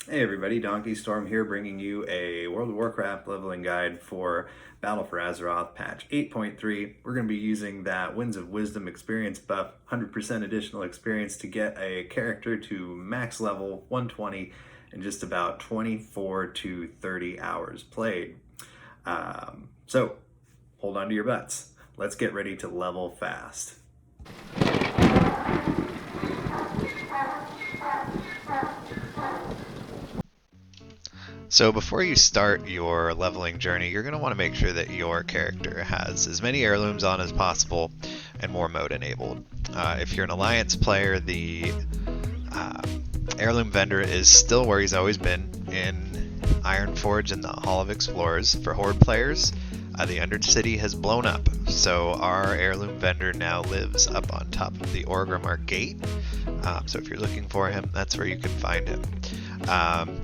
Hey everybody, Donkey Storm here bringing you a World of Warcraft leveling guide for Battle for Azeroth patch 8.3. We're going to be using that Winds of Wisdom experience buff, 100% additional experience to get a character to max level 120 in just about 24 to 30 hours played. So hold on to your butts. Let's get ready to level fast. So before you start your leveling journey, you're going to want to make sure that your character has as many heirlooms on as possible and more mode enabled. If you're an alliance player, the uh, heirloom vendor is still where he's always been in Ironforge and the Hall of Explorers. For horde players, the Undercity has blown up, so our heirloom vendor now lives up on top of the Orgrimmar Gate. So if you're looking for him, that's where you can find him.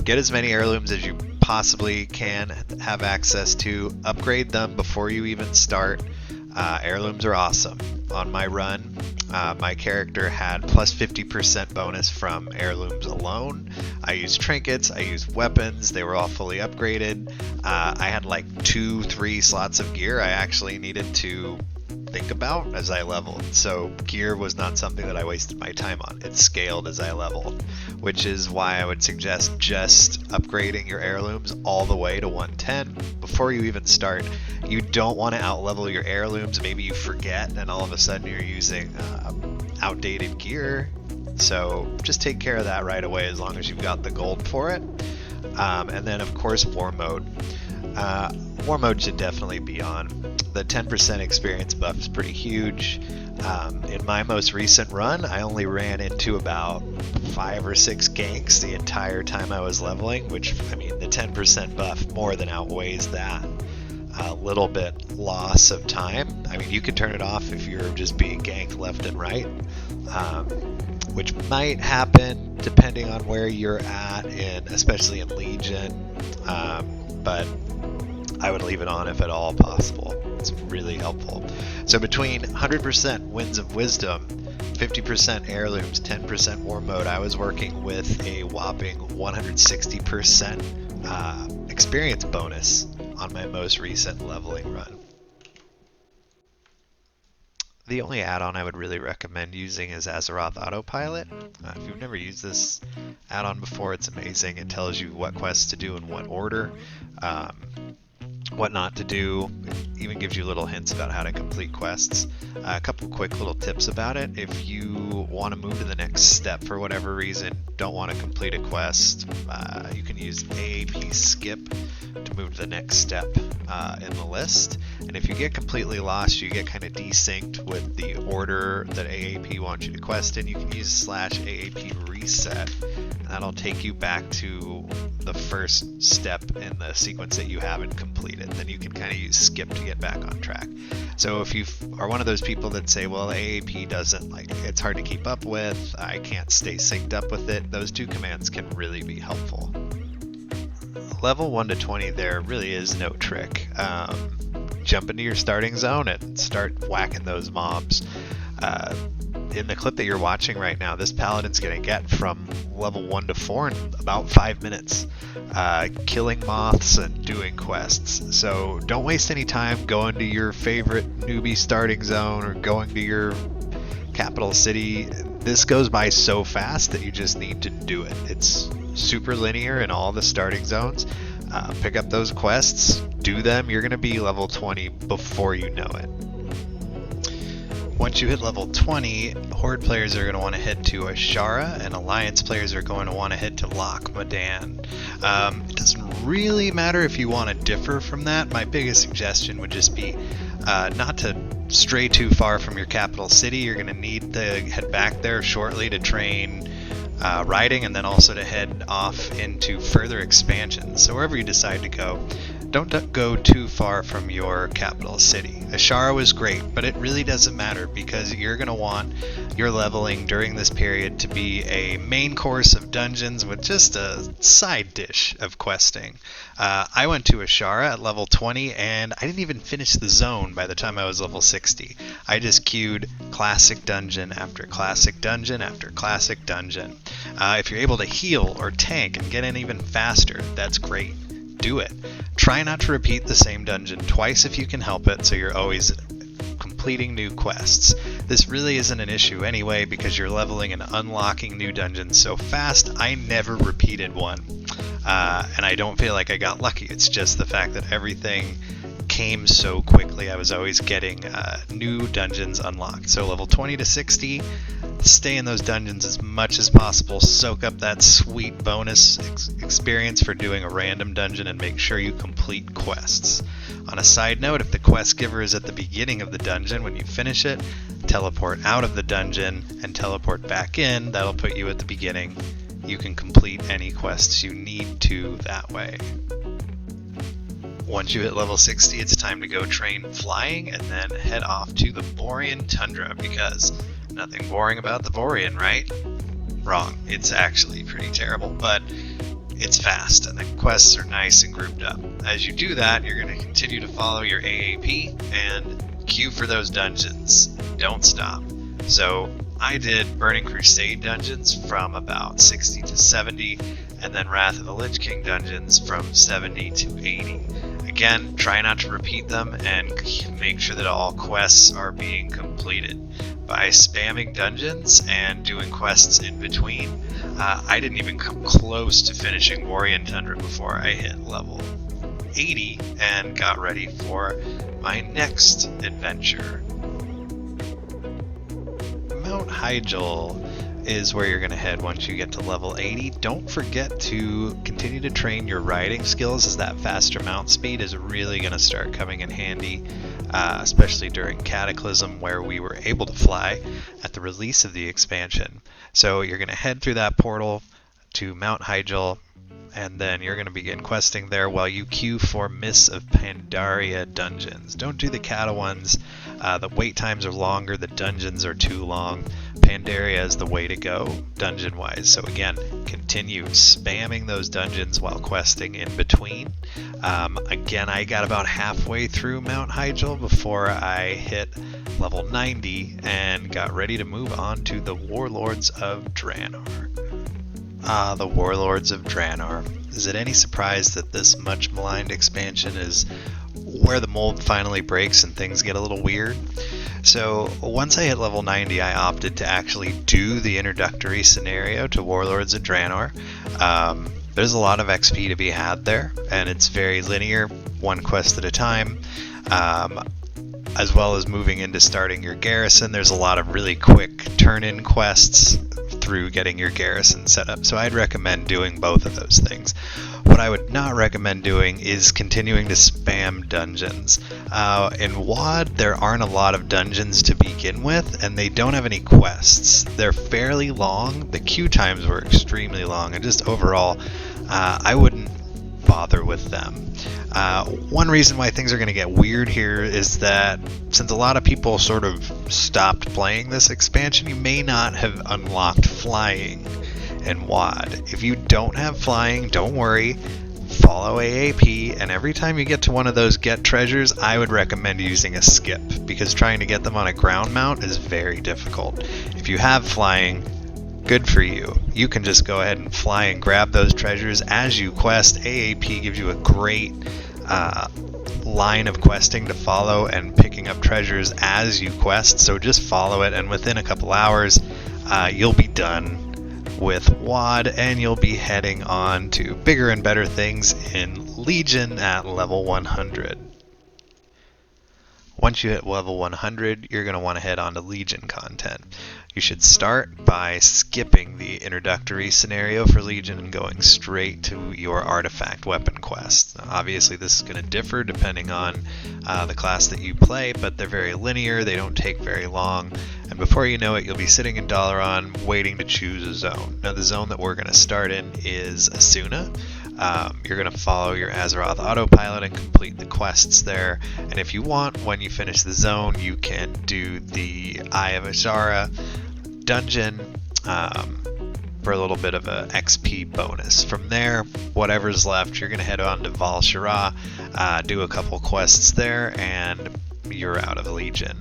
Get as many heirlooms as you possibly can have access to. Upgrade them before you even start. Heirlooms are awesome. On my run, my character had plus 50% bonus from heirlooms alone. I used trinkets, I used weapons, they were all fully upgraded. I had like 2-3 slots of gear I actually needed to think about as I leveled. So gear was not something that I wasted my time on. It scaled as I leveled, which is why I would suggest just upgrading your heirlooms all the way to 110 before you even start. You don't want to outlevel your heirlooms. Maybe you forget and all of a sudden you're using outdated gear. So just take care of that right away as long as you've got the gold for it. And then of course war mode. War mode should definitely be on. The 10% experience buff is pretty huge. In my most recent run, I only ran into about 5 or 6 ganks the entire time I was leveling, which, I mean, the 10% buff more than outweighs that little bit loss of time. I mean, you can turn it off if you're just being ganked left and right, which might happen depending on where you're at, especially in Legion, but I would leave it on if at all possible. It's really helpful. So between 100% Winds of Wisdom, 50% heirlooms, 10% war mode, I was working with a whopping 160% experience bonus on my most recent leveling run. The only add-on I would really recommend using is Azeroth Auto Pilot. If you've never used this add-on before, it's amazing. It tells you what quests to do in what order. What not to do. It even gives you little hints about how to complete quests. A couple quick little tips about it. If you want to move to the next step for whatever reason, don't want to complete a quest, you can use AAP skip to move to the next step in the list. And if you get completely lost, you get kind of desynced with the order that AAP wants you to quest in, you can use /AAP reset. And that'll take you back to the first step in the sequence that you haven't completed. Then you can kind of use skip to get back on track. So if you are one of those people that say, well, AAP doesn't, like, it's hard to keep up with, I can't stay synced up with it, those two commands can really be helpful. Level 1 to 20, there really is no trick. Jump into your starting zone and start whacking those mobs. In the clip that you're watching right now, this paladin's going to get from level 1 to 4 in about 5 minutes, killing moths and doing quests. So don't waste any time going to your favorite newbie starting zone or going to your capital city. This goes by so fast that you just need to do it. It's super linear in all the starting zones. Pick up those quests, do them, you're going to be level 20 before you know it. Once you hit level 20, Horde players are going to want to head to Ashara, and Alliance players are going to want to head to Loch Modan. It doesn't really matter if you want to differ from that. My biggest suggestion would just be not to stray too far from your capital city. You're going to need to head back there shortly to train riding, and then also to head off into further expansions. So wherever you decide to go, don't go too far from your capital city. Ashara was great, but it really doesn't matter because you're going to want your leveling during this period to be a main course of dungeons with just a side dish of questing. I went to Ashara at level 20 and I didn't even finish the zone by the time I was level 60. I just queued classic dungeon after classic dungeon after classic dungeon. If you're able to heal or tank and get in even faster, that's great. Do it. Try not to repeat the same dungeon twice if you can help it, so you're always completing new quests. This really isn't an issue anyway because you're leveling and unlocking new dungeons so fast. I never repeated one, and I don't feel like I got lucky. It's just the fact that everything came so quickly. I was always getting new dungeons unlocked. So level 20 to 60, stay in those dungeons as much as possible. Soak up that sweet bonus experience for doing a random dungeon and make sure you complete quests. On a side note, if the quest giver is at the beginning of the dungeon, when you finish it, teleport out of the dungeon and teleport back in. That'll put you at the beginning. You can complete any quests you need to that way. Once you hit level 60, it's time to go train flying and then head off to the Borean Tundra because nothing boring about the Borean, right? Wrong. It's actually pretty terrible, but it's fast and the quests are nice and grouped up. As you do that, you're going to continue to follow your AAP and queue for those dungeons. Don't stop. So I did Burning Crusade dungeons from about 60 to 70 and then Wrath of the Lich King dungeons from 70 to 80. Again, try not to repeat them and make sure that all quests are being completed. By spamming dungeons and doing quests in between, I didn't even come close to finishing Borean Tundra before I hit level 80 and got ready for my next adventure. Mount Hyjal is where you're going to head once you get to level 80. Don't forget to continue to train your riding skills as that faster mount speed is really going to start coming in handy, especially during Cataclysm where we were able to fly at the release of the expansion. So you're going to head through that portal to Mount Hyjal and then you're going to begin questing there while you queue for Mists of Pandaria dungeons. Don't do the Cata ones. The wait times are longer, the dungeons are too long. Pandaria is the way to go, dungeon-wise. So again, continue spamming those dungeons while questing in between. Again, I got about halfway through Mount Hyjal before I hit level 90 and got ready to move on to the Warlords of Draenor. The Warlords of Draenor. Is it any surprise that this much maligned expansion is where the mold finally breaks and things get a little weird? So once I hit level 90, I opted to actually do the introductory scenario to Warlords of Draenor. There's a lot of XP to be had there, and it's very linear, one quest at a time. As well as moving into starting your garrison, there's a lot of really quick turn-in quests through getting your garrison set up. So I'd recommend doing both of those things. What I would not recommend doing is continuing to spam dungeons. In WoD, there aren't a lot of dungeons to begin with, and they don't have any quests. They're fairly long. The queue times were extremely long, and just overall, I wouldn't bother with them. One reason why things are going to get weird here is that since a lot of people sort of stopped playing this expansion, you may not have unlocked flying in WoD. If you don't have flying, don't worry. Follow AAP, and every time you get to one of those get treasures, I would recommend using a skip, because trying to get them on a ground mount is very difficult. If you have flying, good for you. You can just go ahead and fly and grab those treasures as you quest. AAP gives you a great line of questing to follow and picking up treasures as you quest, so just follow it, and within a couple hours you'll be done with WoD and you'll be heading on to bigger and better things in Legion at level 100. Once you hit level 100, you're going to want to head on to Legion content. You should start by skipping the introductory scenario for Legion and going straight to your artifact weapon quest. Now, obviously this is going to differ depending on the class that you play, but they're very linear, they don't take very long, and before you know it, you'll be sitting in Dalaran waiting to choose a zone. Now the zone that we're going to start in is Asuna. You're going to follow your Azeroth Auto Pilot and complete the quests there. And if you want, when you finish the zone, you can do the Eye of Azara dungeon for a little bit of a XP bonus. From there, whatever's left, you're going to head on to Val Shira, do a couple quests there, and you're out of Legion.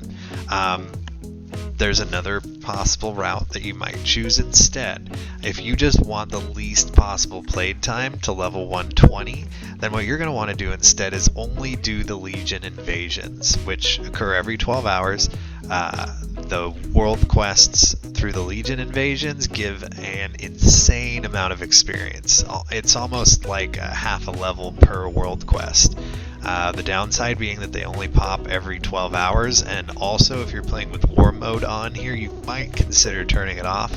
There's another possible route that you might choose instead. If you just want the least possible played time to level 120, then what you're going to want to do instead is only do the Legion invasions, which occur every 12 hours. The world quests through the Legion invasions give an insane amount of experience. It's almost like a half a level per world quest. The downside being that they only pop every 12 hours, and also if you're playing with war mode on here, you might consider turning it off.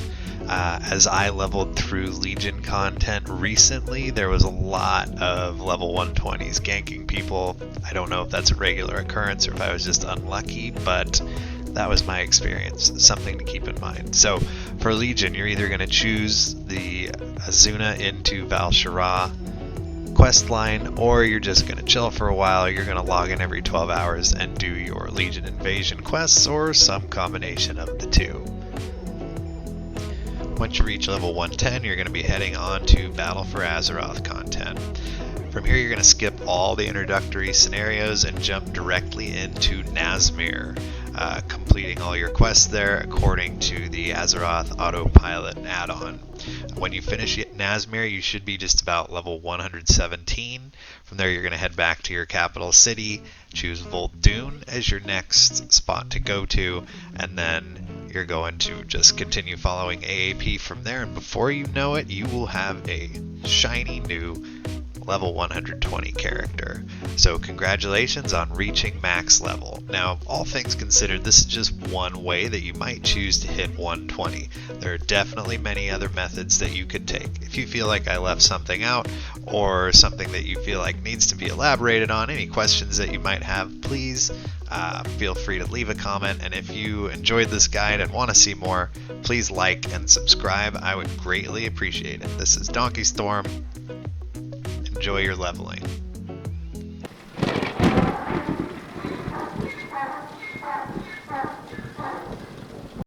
As I leveled through Legion content recently, there was a lot of level 120s ganking people. I don't know if that's a regular occurrence or if I was just unlucky, but that was my experience. Something to keep in mind. So for Legion, you're either going to choose the Azuna into Val Shira quest line, or you're just going to chill for a while. You're going to log in every 12 hours and do your Legion invasion quests, or some combination of the two. Once you reach level 110, you're going to be heading on to Battle for Azeroth content. From here, you're going to skip all the introductory scenarios and jump directly into Nazmir, completing all your quests there according to the Azeroth Auto Pilot add-on. When you finish Nazmir, you should be just about level 117. From there, you're going to head back to your capital city, choose Vol'dun as your next spot to go to, and then you're going to just continue following AAP from there, and before you know it, you will have a shiny new level 120 character. So congratulations on reaching max level. Now, all things considered, this is just one way that you might choose to hit 120. There are definitely many other methods that you could take. If you feel like I left something out, or something that you feel like needs to be elaborated on, any questions that you might have, please feel free to leave a comment. And if you enjoyed this guide and want to see more, please like and subscribe. I would greatly appreciate it. This is Donkey Storm. Enjoy your leveling.